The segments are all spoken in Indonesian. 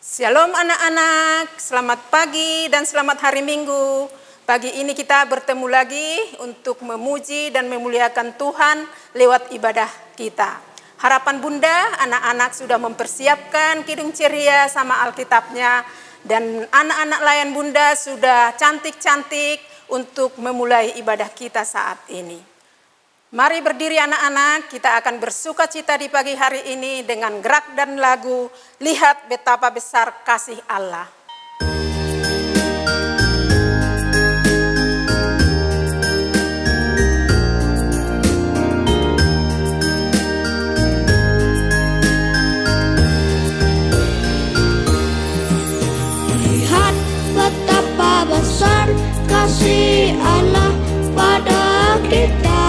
Shalom anak-anak, selamat pagi dan selamat hari Minggu. Pagi ini kita bertemu lagi untuk memuji dan memuliakan Tuhan lewat ibadah kita. Harapan Bunda, anak-anak sudah mempersiapkan kidung ceria sama Alkitabnya. Dan anak-anak layan Bunda sudah cantik-cantik untuk memulai ibadah kita saat ini. Mari berdiri anak-anak, kita akan bersuka cita di pagi hari ini dengan gerak dan lagu Lihat Betapa Besar Kasih Allah. Lihat betapa besar kasih Allah pada kita.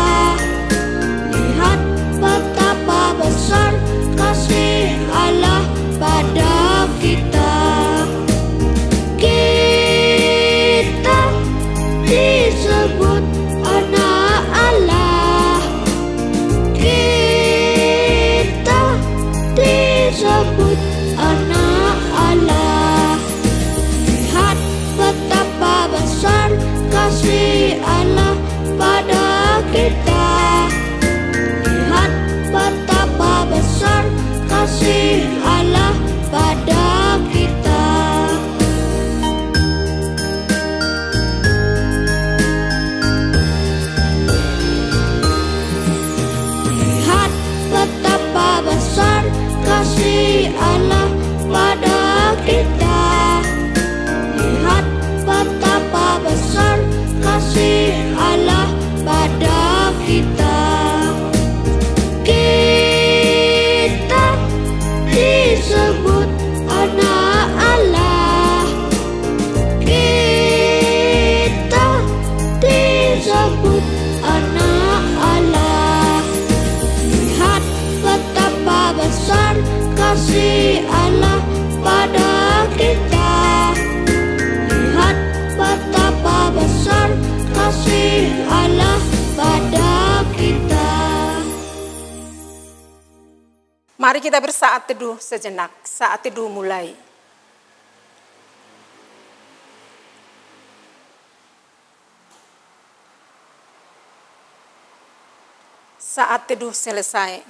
Lihat betapa besar kasih Allah pada kita. Kita disebut anak Allah. Kita disebut anak Allah. Lihat betapa besar kasih Allah pada kita. Lihat betapa besar kasih Allah pada kita. Lihat betapa besar kasih Allah pada kita. Lihat betapa besar kasih Allah pada kita. Kita disebut anak Allah. Kita disebut anak Allah. Lihat betapa besar kasih Allah pada kita. Lihat betapa besar kasih Allah pada kita. Mari kita bersaat teduh sejenak, saat teduh mulai. Saat teduh selesai.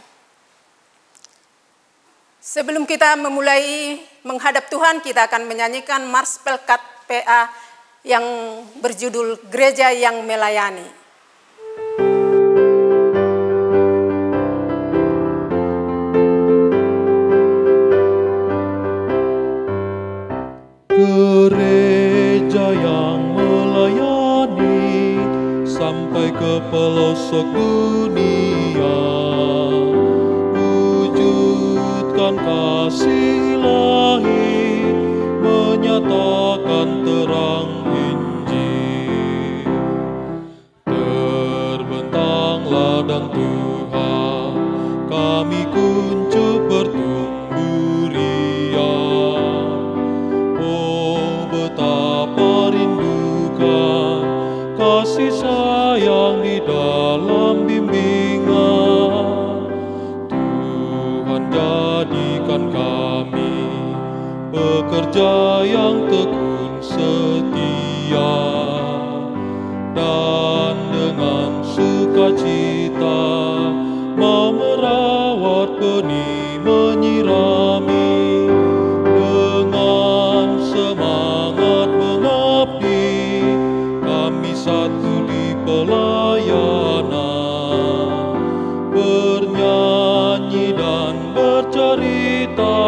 Sebelum kita memulai menghadap Tuhan, kita akan menyanyikan Mars Pelkat PA yang berjudul Gereja yang Melayani. Gereja yang melayani sampai ke pelosok dunia, wujudkan kasih ilahi, menyatakan terang Injil. Terbentang ladang Tuhan, kami kuncup bertumbuh riang. Oh, betapa rindukan kasih sayang di dalam bimbingan. Tuhan jadikan kami pekerja yang tekun setia, dan dengan sukacita mau merawat benih, menyirami. Dengan semangat mengabdi, kami satu di pelayanan, bernyanyi dan bercerita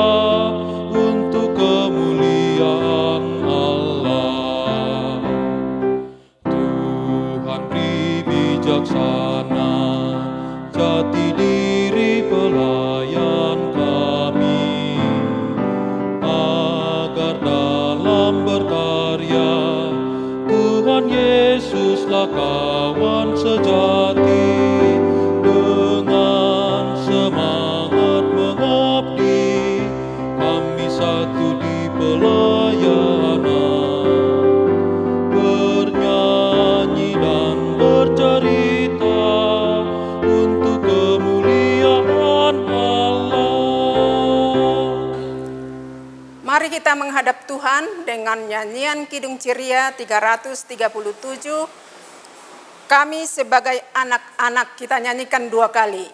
untuk kemuliaan Allah. Tuhan beri bijaksana, jati diri pelayan kami, agar dalam berkarya Tuhan Yesuslah kawan sejati. Dengan semangat mengabdi, kami satu di pelayanan, bernyanyi dan bercerita untuk kemuliaan Allah. Mari kita kita menghadap Tuhan dengan nyanyian Kidung Ceria 337. Kami sebagai anak-anak, kita nyanyikan 2 kali.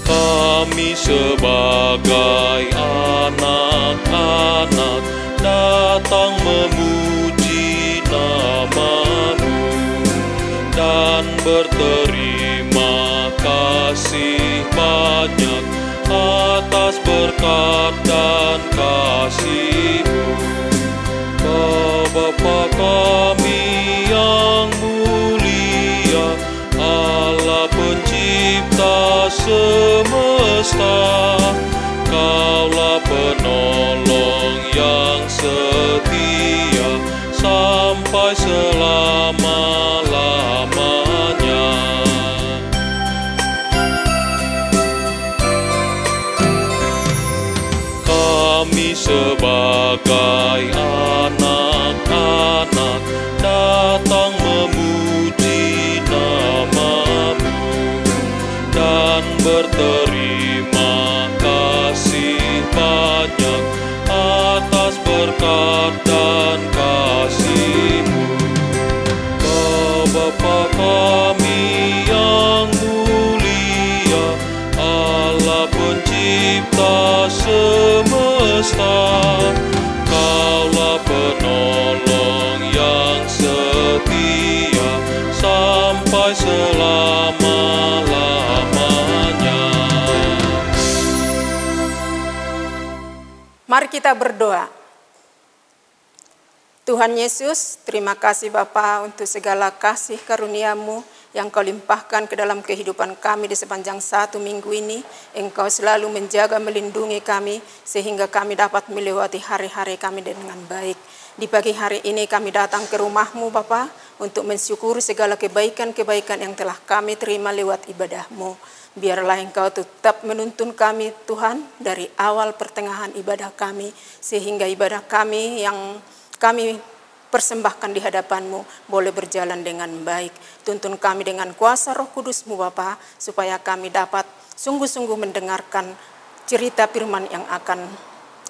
Kami sebagai anak-anak datang memuji nama-Mu dan berterima kasih banyak atas berkat dan kasih-Mu. Bapa kami yang mulia, Allah pencipta semesta, Kaulah penolong yang setia sampai selama-lamanya. Kami sebagai anak-anak datang memuji nama-Mu dan berterima kasih banyak atas berkat dan kasih-Mu. Bapa kami yang mulia, Allah pencipta semesta, Kaulah penolong yang setia sampai selama-lamanya. Mari kita berdoa. Tuhan Yesus, terima kasih Bapa untuk segala kasih karunia-Mu yang Kau limpahkan ke dalam kehidupan kami di sepanjang 1 minggu ini. Engkau selalu menjaga, melindungi kami sehingga kami dapat melewati hari-hari kami dengan baik. Di pagi hari ini kami datang ke rumah-Mu Bapa untuk mensyukuri segala kebaikan-kebaikan yang telah kami terima lewat ibadah-Mu. Biarlah Engkau tetap menuntun kami Tuhan dari awal pertengahan ibadah kami, sehingga ibadah kami yang kami persembahkan di hadapan-Mu boleh berjalan dengan baik. Tuntun kami dengan kuasa Roh Kudus-Mu Bapa, supaya kami dapat sungguh-sungguh mendengarkan cerita firman yang akan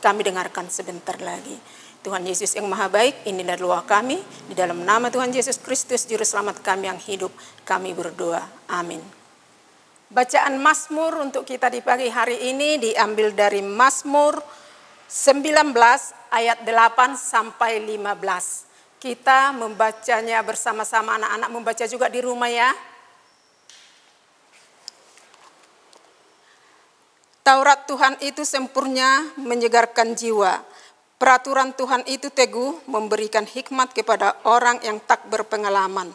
kami dengarkan sebentar lagi. Tuhan Yesus yang Maha Baik, inilah doa kami. Di dalam nama Tuhan Yesus Kristus, Juru Selamat kami yang hidup, kami berdoa. Amin. Bacaan Mazmur untuk kita di pagi hari ini diambil dari Mazmur 19 ayat 8 sampai 15. Kita membacanya bersama-sama, anak-anak membaca juga di rumah ya. Taurat Tuhan itu sempurna, menyegarkan jiwa. Peraturan Tuhan itu teguh, memberikan hikmat kepada orang yang tak berpengalaman.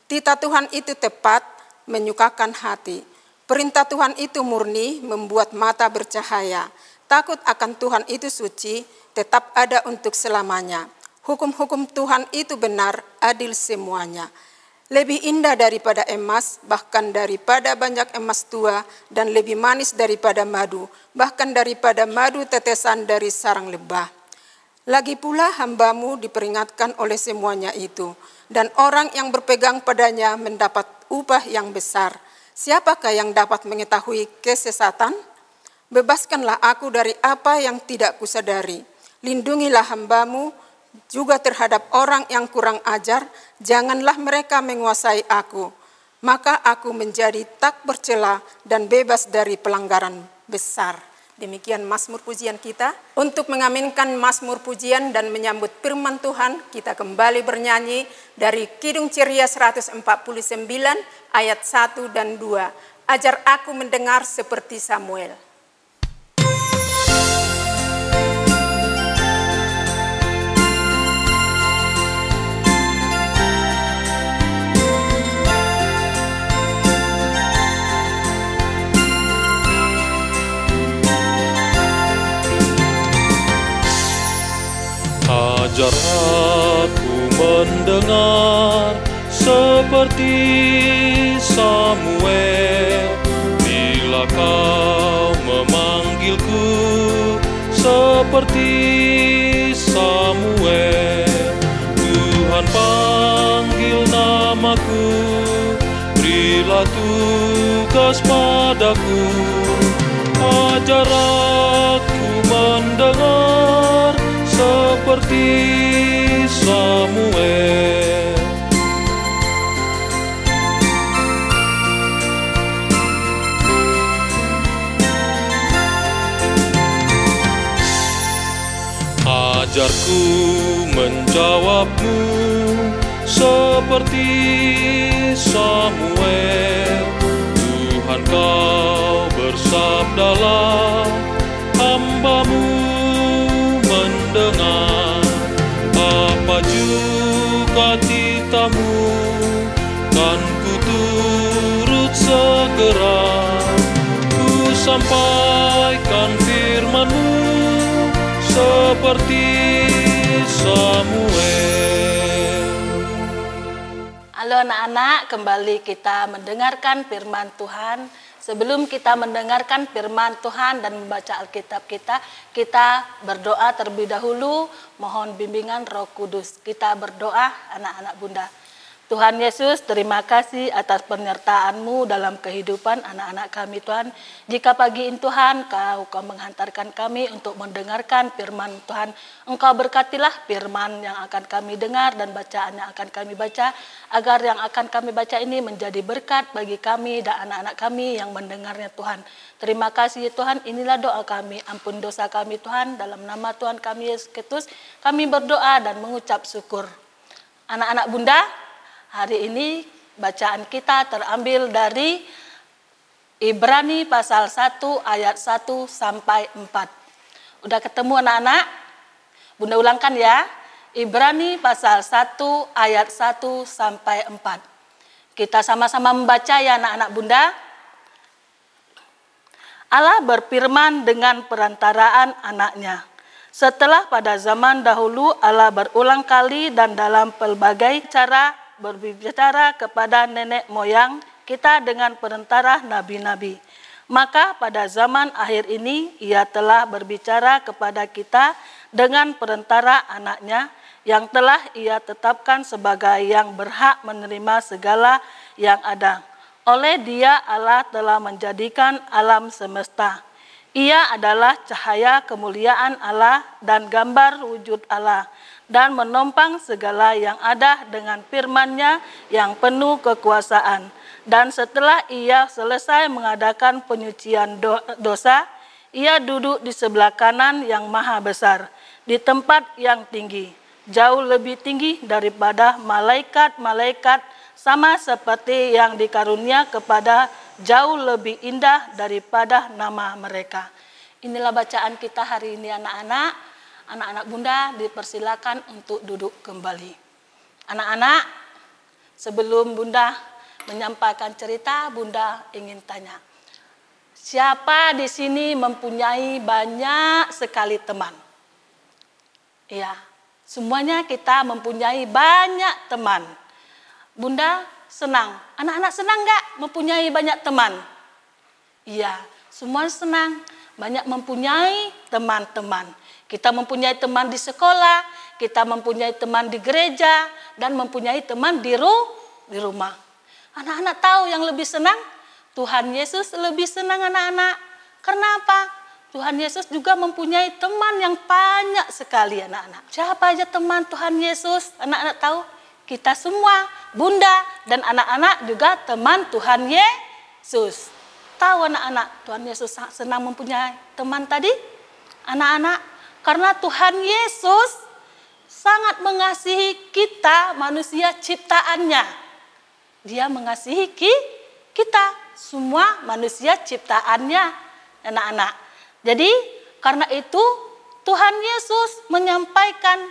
Titah Tuhan itu tepat, menyukakan hati. Perintah Tuhan itu murni, membuat mata bercahaya. Takut akan Tuhan itu suci, tetap ada untuk selamanya. Hukum-hukum Tuhan itu benar, adil semuanya. Lebih indah daripada emas, bahkan daripada banyak emas tua, dan lebih manis daripada madu, bahkan daripada madu tetesan dari sarang lebah. Lagi pula hamba-Mu diperingatkan oleh semuanya itu, dan orang yang berpegang padanya mendapat upah yang besar. Siapakah yang dapat mengetahui kesesatan? Bebaskanlah aku dari apa yang tidak kusadari. Lindungilah hamba-Mu juga terhadap orang yang kurang ajar. Janganlah mereka menguasai aku. Maka aku menjadi tak bercela dan bebas dari pelanggaran besar. Demikian Mazmur pujian kita. Untuk mengaminkan Mazmur pujian dan menyambut firman Tuhan, kita kembali bernyanyi dari Kidung Ceria 149 ayat 1 dan 2. Ajar aku mendengar seperti Samuel. Ajar aku mendengar seperti Samuel, bila Kau memanggilku seperti Samuel. Tuhan panggil namaku, berilah tugas padaku, ajar aku mendengar seperti Samuel. Ajarku menjawabmu seperti Samuel. Tuhan, kau bersabdalah, hamba-Mu mendengar. Apa juga titahmu, kan ku turut segera. Ku sampaikan firman-Mu seperti Samuel. Halo anak-anak, kembali kita mendengarkan firman Tuhan. Sebelum kita mendengarkan firman Tuhan dan membaca Alkitab kita berdoa terlebih dahulu, mohon bimbingan Roh Kudus. Kita berdoa anak-anak Bunda. Tuhan Yesus, terima kasih atas penyertaan-Mu dalam kehidupan anak-anak kami Tuhan. Jika pagi ini Tuhan, Kau menghantarkan kami untuk mendengarkan firman Tuhan. Engkau berkatilah firman yang akan kami dengar dan bacaan yang akan kami baca, agar yang akan kami baca ini menjadi berkat bagi kami dan anak-anak kami yang mendengarnya Tuhan. Terima kasih Tuhan, inilah doa kami. Ampun dosa kami Tuhan, dalam nama Tuhan kami Yesus Kristus, kami berdoa dan mengucap syukur. Anak-anak Bunda, hari ini bacaan kita terambil dari Ibrani pasal 1 ayat 1 sampai 4. Udah ketemu anak-anak? Bunda ulangkan ya. Ibrani pasal 1 ayat 1 sampai 4. Kita sama-sama membaca ya anak-anak Bunda. Allah berfirman dengan perantaraan anaknya. Setelah pada zaman dahulu Allah berulang kali dan dalam pelbagai cara berbicara kepada nenek moyang kita dengan perantara nabi-nabi. Maka pada zaman akhir ini ia telah berbicara kepada kita dengan perantara anaknya yang telah ia tetapkan sebagai yang berhak menerima segala yang ada. Oleh dia Allah telah menjadikan alam semesta. Ia adalah cahaya kemuliaan Allah dan gambar wujud Allah, dan menopang segala yang ada dengan firman-Nya yang penuh kekuasaan. Dan setelah ia selesai mengadakan penyucian dosa, ia duduk di sebelah kanan yang maha besar, di tempat yang tinggi, jauh lebih tinggi daripada malaikat-malaikat, sama seperti yang dikarunia kepada jauh lebih indah daripada nama mereka. Inilah bacaan kita hari ini anak-anak. Anak-anak Bunda dipersilakan untuk duduk kembali. Anak-anak, sebelum Bunda menyampaikan cerita, Bunda ingin tanya. Siapa di sini mempunyai banyak sekali teman? Iya, semuanya kita mempunyai banyak teman. Bunda senang. Anak-anak senang nggak mempunyai banyak teman? Iya, semua senang. Banyak mempunyai teman-teman. Kita mempunyai teman di sekolah, kita mempunyai teman di gereja, dan mempunyai teman di rumah. Anak-anak tahu yang lebih senang? Tuhan Yesus lebih senang anak-anak. Kenapa? Tuhan Yesus juga mempunyai teman yang banyak sekali anak-anak. Siapa aja teman Tuhan Yesus? Anak-anak tahu? Kita semua, Bunda dan anak-anak juga teman Tuhan Yesus. Tahu anak-anak, Tuhan Yesus senang mempunyai teman tadi? Anak-anak, karena Tuhan Yesus sangat mengasihi kita manusia ciptaannya. Dia mengasihi kita, semua manusia ciptaannya anak-anak. Jadi karena itu Tuhan Yesus menyampaikan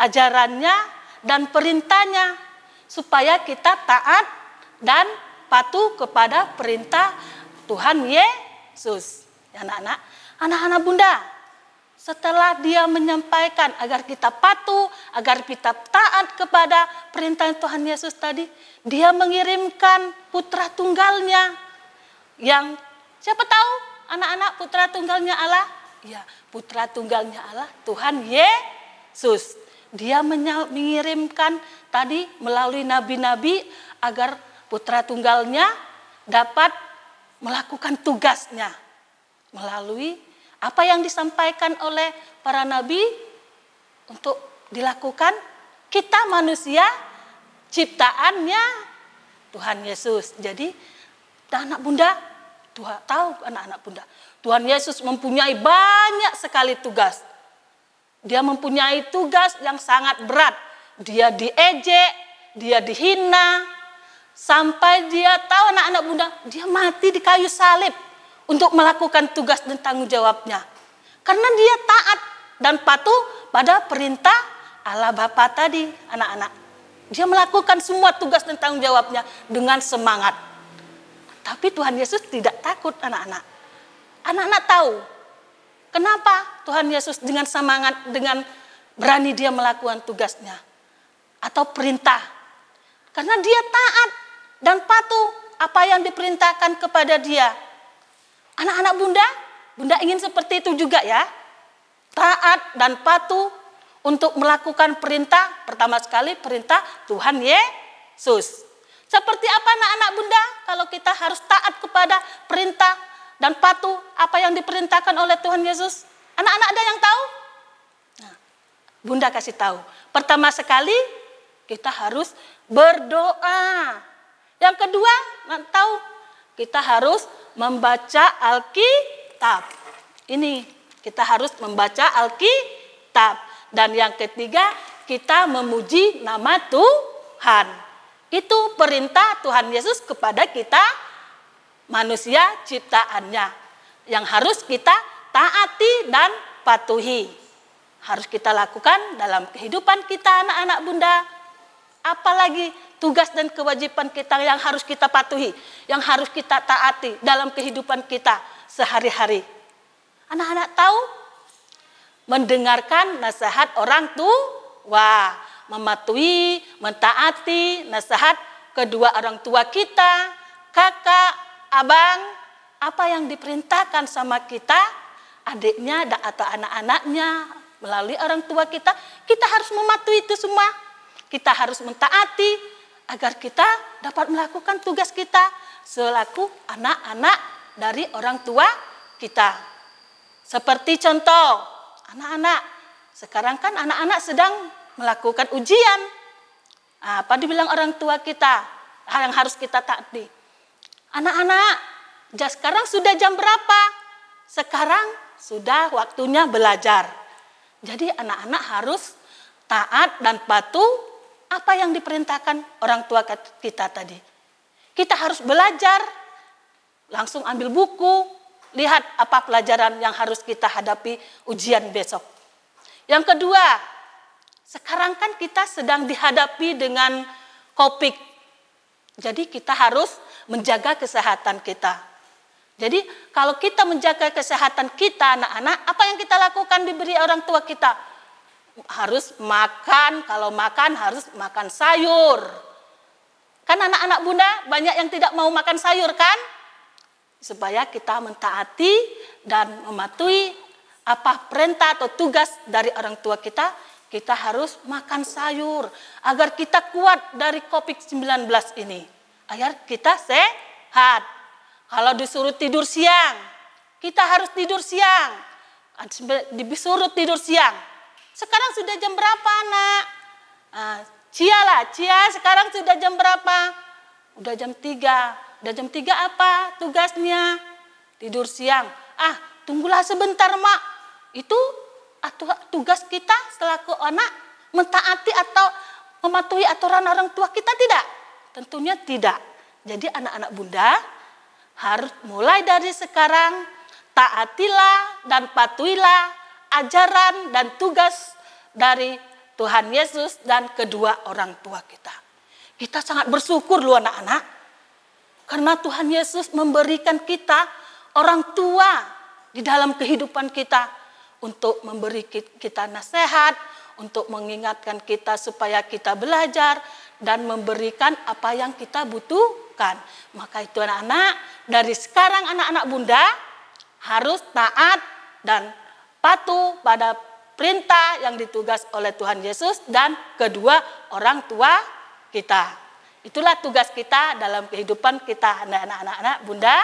ajarannya dan perintahnya supaya kita taat dan patuh kepada perintah Tuhan Yesus. Anak-anak, anak-anak Bunda, setelah dia menyampaikan agar kita patuh, agar kita taat kepada perintah Tuhan Yesus tadi, dia mengirimkan putra tunggalnya. Yang siapa tahu anak-anak putra tunggalnya Allah? Ya, putra tunggalnya Allah, Tuhan Yesus. Dia mengirimkan tadi melalui nabi-nabi agar putra tunggalnya dapat melakukan tugasnya. Melalui apa yang disampaikan oleh para nabi untuk dilakukan, kita manusia ciptaannya Tuhan Yesus. Jadi anak bunda, Tuhan tahu anak-anak bunda, Tuhan Yesus mempunyai banyak sekali tugas. Dia mempunyai tugas yang sangat berat. Dia diejek, dia dihina, sampai dia tahu anak-anak bunda, dia mati di kayu salib untuk melakukan tugas dan tanggung jawabnya. Karena dia taat dan patuh pada perintah Allah Bapa tadi, anak-anak. Dia melakukan semua tugas dan tanggung jawabnya dengan semangat. Tapi Tuhan Yesus tidak takut, anak-anak. Anak-anak tahu kenapa Tuhan Yesus dengan semangat, dengan berani dia melakukan tugasnya atau perintah. Karena dia taat dan patuh apa yang diperintahkan kepada dia. Anak-anak bunda ingin seperti itu juga ya. Taat dan patuh untuk melakukan perintah, pertama sekali perintah Tuhan Yesus. Seperti apa anak-anak bunda kalau kita harus taat kepada perintah dan patuh apa yang diperintahkan oleh Tuhan Yesus? Anak-anak ada yang tahu? Nah, bunda kasih tahu. Pertama sekali kita harus berdoa. Yang kedua, tahu kita harus membaca Alkitab. Ini kita harus membaca Alkitab. Dan yang ketiga, kita memuji nama Tuhan. Itu perintah Tuhan Yesus kepada kita manusia ciptaannya. Yang harus kita taati dan patuhi. Harus kita lakukan dalam kehidupan kita anak-anak bunda. Apalagi tugas dan kewajiban kita yang harus kita patuhi. Yang harus kita taati dalam kehidupan kita sehari-hari. Anak-anak tahu? Mendengarkan nasihat orang tua. Mematuhi, mentaati nasihat kedua orang tua kita, kakak, abang, apa yang diperintahkan sama kita, adiknya atau anak-anaknya, melalui orang tua kita harus mematuhi itu semua. Kita harus mentaati agar kita dapat melakukan tugas kita selaku anak-anak dari orang tua kita. Seperti contoh, anak-anak, sekarang kan anak-anak sedang melakukan ujian. Apa dibilang orang tua kita? Hal yang harus kita taati. Anak-anak, sekarang sudah jam berapa? Sekarang sudah waktunya belajar. Jadi anak-anak harus taat dan patuh apa yang diperintahkan orang tua kita tadi. Kita harus belajar, langsung ambil buku, lihat apa pelajaran yang harus kita hadapi ujian besok. Yang kedua, sekarang kan kita sedang dihadapi dengan COVID. Jadi kita harus menjaga kesehatan kita. Jadi kalau kita menjaga kesehatan kita anak-anak, apa yang kita lakukan diberi orang tua kita? Harus makan, kalau makan harus makan sayur. Kan anak-anak bunda banyak yang tidak mau makan sayur kan? Supaya kita mentaati dan mematuhi apa perintah atau tugas dari orang tua kita. Kita harus makan sayur agar kita kuat dari COVID-19 ini. Agar kita sehat. Kalau disuruh tidur siang, kita harus tidur siang. Disuruh tidur siang. Sekarang sudah jam berapa, Nak? Cia sekarang sudah jam berapa? Udah jam 3. Udah jam 3 apa tugasnya? Tidur siang. Tunggulah sebentar, Mak. Itu tugas kita selaku anak mentaati atau mematuhi aturan orang tua kita tidak? Tentunya tidak. Jadi anak-anak bunda harus mulai dari sekarang taatilah dan patuhilah ajaran dan tugas dari Tuhan Yesus dan kedua orang tua kita. Kita sangat bersyukur loh anak-anak. Karena Tuhan Yesus memberikan kita orang tua di dalam kehidupan kita. Untuk memberi kita nasihat, untuk mengingatkan kita supaya kita belajar dan memberikan apa yang kita butuhkan. Maka itu anak-anak, dari sekarang anak-anak bunda harus taat dan patuh pada perintah yang ditugas oleh Tuhan Yesus, dan kedua, orang tua kita. Itulah tugas kita dalam kehidupan kita, anak-anak Bunda.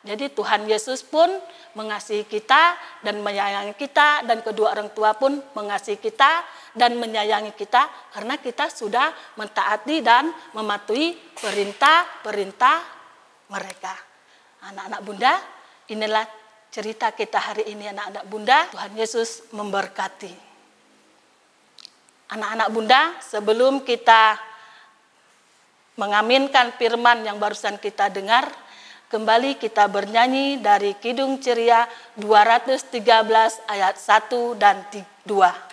Jadi Tuhan Yesus pun mengasihi kita dan menyayangi kita, dan kedua orang tua pun mengasihi kita dan menyayangi kita karena kita sudah mentaati dan mematuhi perintah-perintah mereka. Anak-anak Bunda, inilah cerita kita hari ini, anak-anak Bunda. Tuhan Yesus memberkati. Anak-anak Bunda, sebelum kita mengaminkan firman yang barusan kita dengar, kembali kita bernyanyi dari Kidung Ceria 213 ayat 1 dan 2.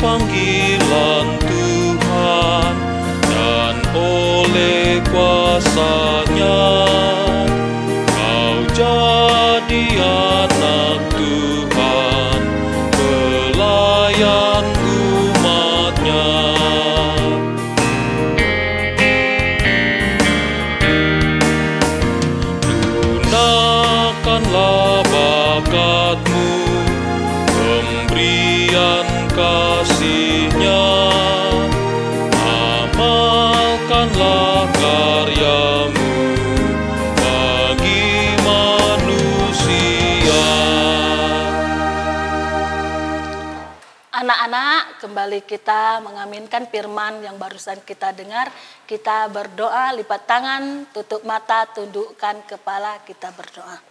Panggilan Tuhan, dan oleh kuasa-Nya kau jadi anak Tuhan, pelayan umat-Nya. Gunakanlah bakatmu, pemberian kasih-Nya, amalkanlah karyamu bagi manusia. Anak-anak, kembali kita mengaminkan firman yang barusan kita dengar. Kita berdoa, lipat tangan, tutup mata, tundukkan kepala, kita berdoa.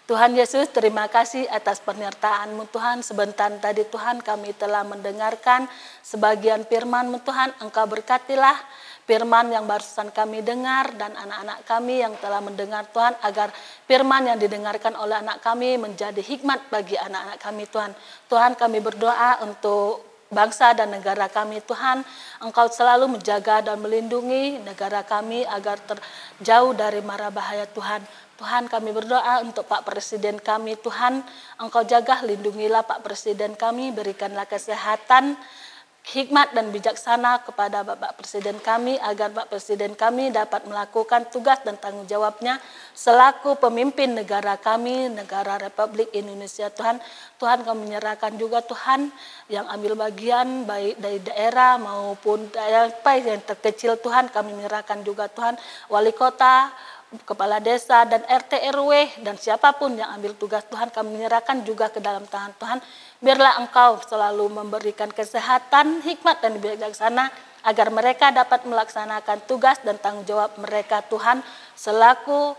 Tuhan Yesus, terima kasih atas penyertaan-Mu Tuhan. Sebentar tadi Tuhan kami telah mendengarkan sebagian firman-Mu Tuhan. Engkau berkatilah firman yang barusan kami dengar dan anak-anak kami yang telah mendengar Tuhan, agar firman yang didengarkan oleh anak kami menjadi hikmat bagi anak-anak kami Tuhan. Tuhan, kami berdoa untuk bangsa dan negara kami Tuhan. Engkau selalu menjaga dan melindungi negara kami agar terjauh dari mara bahaya Tuhan. Tuhan, kami berdoa untuk Pak Presiden kami Tuhan. Engkau jaga, lindungilah Pak Presiden kami, berikanlah kesehatan, hikmat dan bijaksana kepada Bapak Presiden kami, agar Pak Presiden kami dapat melakukan tugas dan tanggung jawabnya selaku pemimpin negara kami, negara Republik Indonesia Tuhan. Tuhan, kami menyerahkan juga Tuhan yang ambil bagian baik dari daerah maupun daerah yang terkecil Tuhan, kami menyerahkan juga Tuhan, wali kota, kepala desa dan RT RW dan siapapun yang ambil tugas Tuhan, kami menyerahkan juga ke dalam tangan Tuhan. Biarlah Engkau selalu memberikan kesehatan, hikmat dan bijaksana agar mereka dapat melaksanakan tugas dan tanggung jawab mereka Tuhan selaku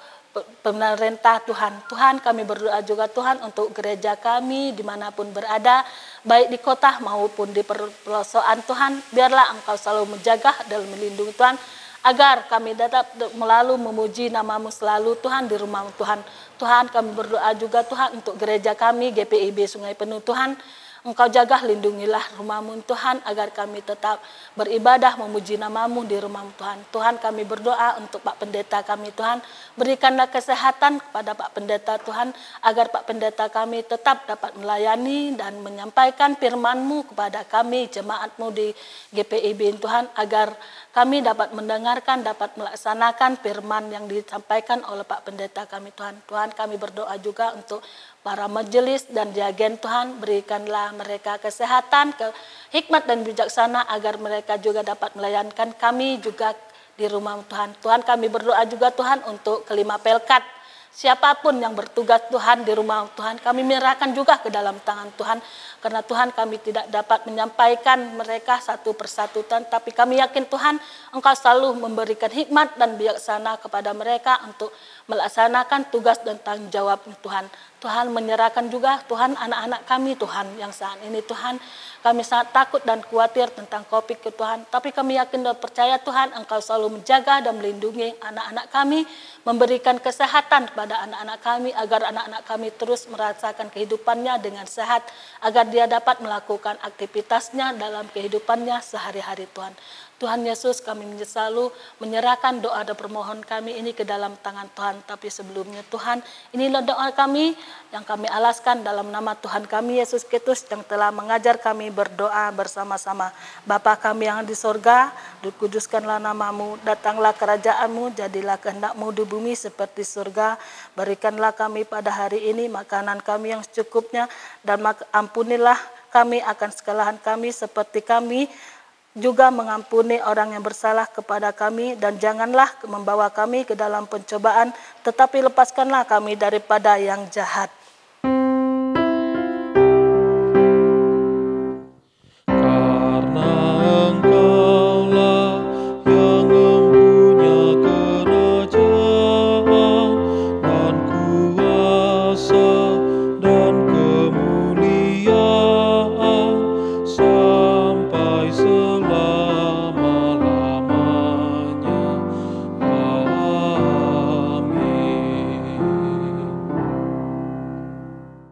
pemerintah Tuhan. Tuhan, kami berdoa juga Tuhan untuk gereja kami dimanapun berada, baik di kota maupun di pelosok Tuhan. Biarlah Engkau selalu menjaga dan melindungi Tuhan, agar kami dapat melalui memuji nama-Mu selalu Tuhan di rumah Tuhan. Tuhan, kami berdoa juga Tuhan untuk gereja kami GPIB Sungai Penuh Tuhan. Engkau jaga, lindungilah rumah-Mu Tuhan, agar kami tetap beribadah memuji nama-Mu di rumah Tuhan. Tuhan, kami berdoa untuk Pak Pendeta kami Tuhan, berikanlah kesehatan kepada Pak Pendeta Tuhan, agar Pak Pendeta kami tetap dapat melayani dan menyampaikan firman-Mu kepada kami, jemaat-Mu di GPIB Tuhan, agar kami dapat mendengarkan, dapat melaksanakan firman yang disampaikan oleh Pak Pendeta kami Tuhan. Tuhan, kami berdoa juga untuk para majelis dan diagen Tuhan, berikanlah mereka kesehatan, hikmat dan bijaksana agar mereka juga dapat melayankan kami juga di rumah Tuhan. Tuhan, kami berdoa juga Tuhan untuk kelima pelkat. Siapapun yang bertugas Tuhan di rumah Tuhan, kami menyerahkan juga ke dalam tangan Tuhan. Karena Tuhan, kami tidak dapat menyampaikan mereka satu persatu Tuhan, tapi kami yakin Tuhan, Engkau selalu memberikan hikmat dan bijaksana kepada mereka untuk melaksanakan tugas dan tanggung jawab Tuhan. Tuhan, menyerahkan juga Tuhan anak-anak kami Tuhan yang saat ini Tuhan, kami sangat takut dan khawatir tentang COVID ke Tuhan, tapi kami yakin dan percaya Tuhan, Engkau selalu menjaga dan melindungi anak-anak kami, memberikan kesehatan kepada anak-anak kami, agar anak-anak kami terus merasakan kehidupannya dengan sehat, agar dia dapat melakukan aktivitasnya dalam kehidupannya sehari-hari Tuhan. Tuhan Yesus, kami selalu menyerahkan doa dan permohonan kami ini ke dalam tangan Tuhan. Tapi sebelumnya Tuhan, inilah doa kami yang kami alaskan dalam nama Tuhan kami Yesus Kristus yang telah mengajar kami berdoa bersama-sama. Bapa kami yang di sorga, dikuduskanlah namamu, datanglah kerajaanmu, jadilah kehendak-mu di bumi seperti surga. Berikanlah kami pada hari ini makanan kami yang secukupnya, dan ampunilah kami akan kesalahan kami seperti kami juga mengampuni orang yang bersalah kepada kami, dan janganlah membawa kami ke dalam pencobaan, tetapi lepaskanlah kami daripada yang jahat. Karena Engkaulah yang mempunyai kerajaan dan kuasa dan kemuliaan sampai selama-lamanya. Amin.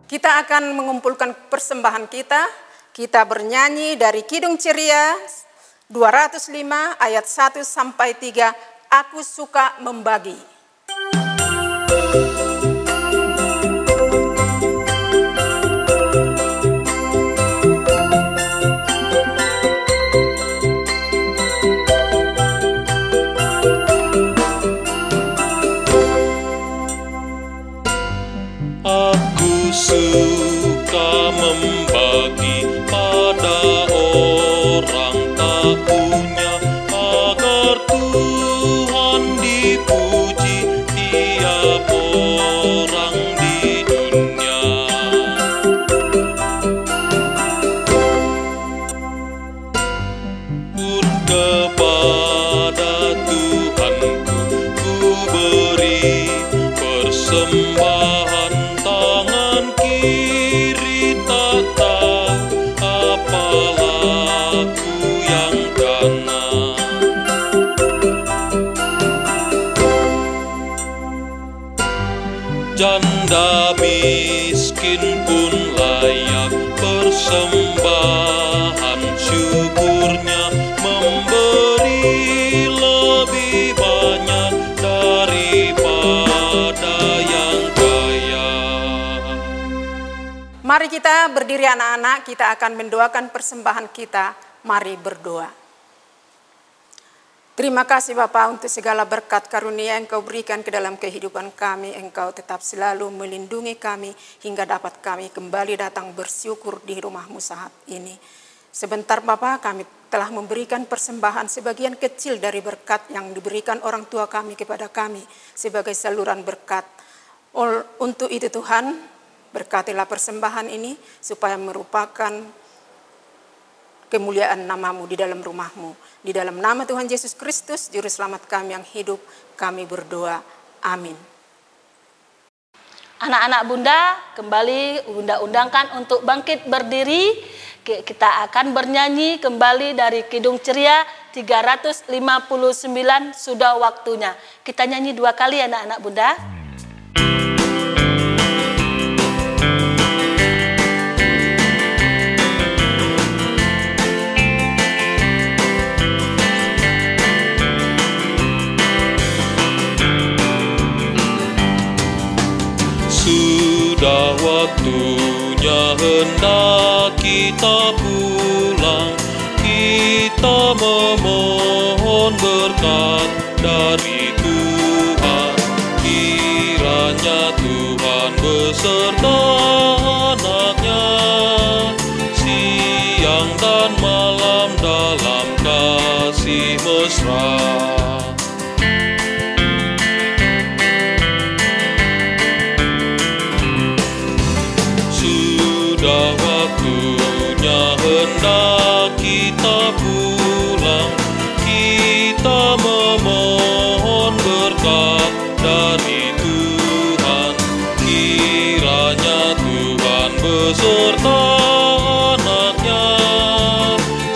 Kita akan mengumpulkan persembahan kita. Kita bernyanyi dari Kidung Ceria 205 ayat 1 sampai 3. Aku suka membagi. Aku suka membagi pada orang tak punya, agar Tuhan dipuji tiap orang di dunia. Pun kepada Tuhanku ku beri persembahan, tangan kiri tak tahu apalah aku yang kanan. Janda miskin pun layak persembahan syukurnya, memberi lebih banyak daripada yang kaya. Mari kita berdiri anak-anak, kita akan mendoakan persembahan kita. Mari berdoa. Terima kasih Bapa untuk segala berkat karunia yang Engkau berikan ke dalam kehidupan kami. Engkau tetap selalu melindungi kami hingga dapat kami kembali datang bersyukur di rumah-Mu saat ini. Sebentar Bapa, kami telah memberikan persembahan sebagian kecil dari berkat yang diberikan orang tua kami kepada kami sebagai saluran berkat. Untuk itu Tuhan, berkatilah persembahan ini supaya merupakan kemuliaan nama-Mu di dalam rumah-Mu. Di dalam nama Tuhan Yesus Kristus, Juru Selamat kami yang hidup, kami berdoa. Amin. Anak-anak Bunda, kembali Bunda undangkan untuk bangkit berdiri. Kita akan bernyanyi kembali dari Kidung Ceria 359, sudah waktunya. Kita nyanyi 2 kali anak-anak Bunda. Sudah waktunya hendak kita pulang, kita memohon berkat dari Tuhan. Kiranya Tuhan beserta anak-Nya siang dan malam dalam kasih mesra. Sudah waktunya hendak kita pulang, kita memohon berkat dari Tuhan. Kiranya Tuhan beserta anak-Nya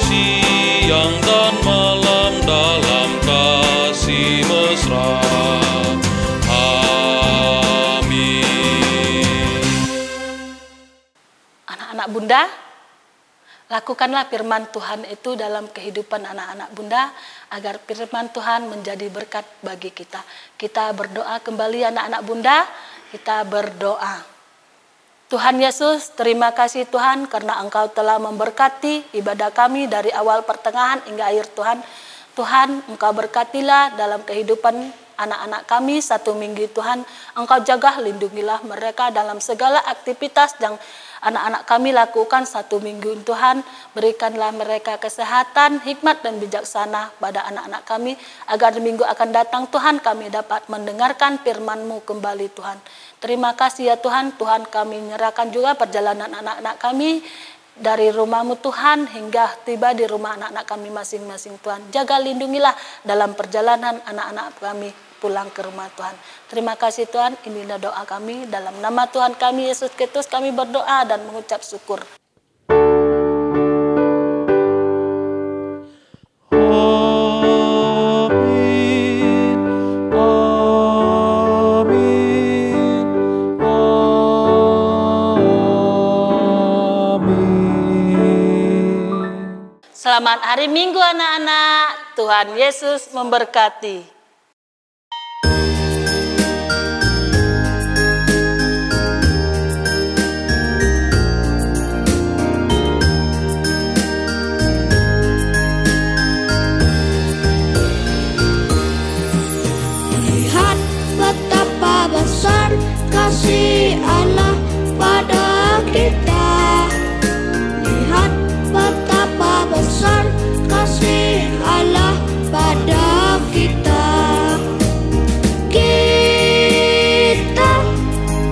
siang dan malam dalam kasih mesra. Anak-anak Bunda, Lakukanlah firman Tuhan itu dalam kehidupan anak-anak Bunda, agar firman Tuhan menjadi berkat bagi kita. Kita berdoa kembali anak-anak Bunda, kita berdoa. Tuhan Yesus, terima kasih Tuhan karena Engkau telah memberkati ibadah kami dari awal pertengahan hingga akhir Tuhan. Tuhan, Engkau berkatilah dalam kehidupan anak-anak kami 1 minggu Tuhan. Engkau jaga, lindungilah mereka dalam segala aktivitas yang anak-anak kami lakukan 1 minggu Tuhan. Berikanlah mereka kesehatan, hikmat dan bijaksana pada anak-anak kami, agar di minggu akan datang Tuhan kami dapat mendengarkan firman-Mu kembali Tuhan. Terima kasih ya Tuhan. Tuhan, kami menyerahkan juga perjalanan anak-anak kami dari rumah-Mu Tuhan hingga tiba di rumah anak-anak kami masing-masing Tuhan. Jaga, lindungilah dalam perjalanan anak-anak kami pulang ke rumah Tuhan. Terima kasih Tuhan, inilah doa kami. Dalam nama Tuhan kami Yesus Kristus kami berdoa dan mengucap syukur. Selamat hari Minggu anak-anak, Tuhan Yesus memberkati. Lihat betapa besar kasih Allah pada kita. Lihat betapa besar kasih Allah pada kita. Kita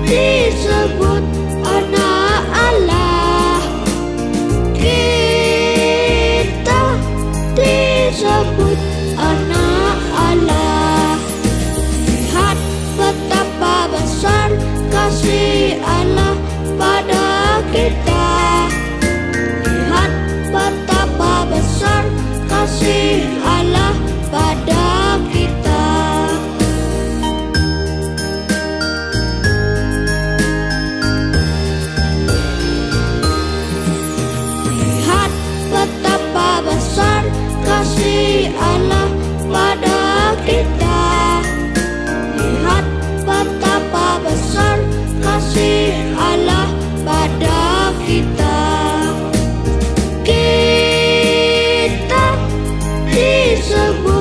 disebut anak Allah. Kita disebut anak Allah. Lihat betapa besar kasih Allah pada kita. Lihat betapa besar kasih Allah pada kita. Lihat betapa besar kasih Allah pada kita. Lihat betapa besar kasih Allah pada kita. Kita disebut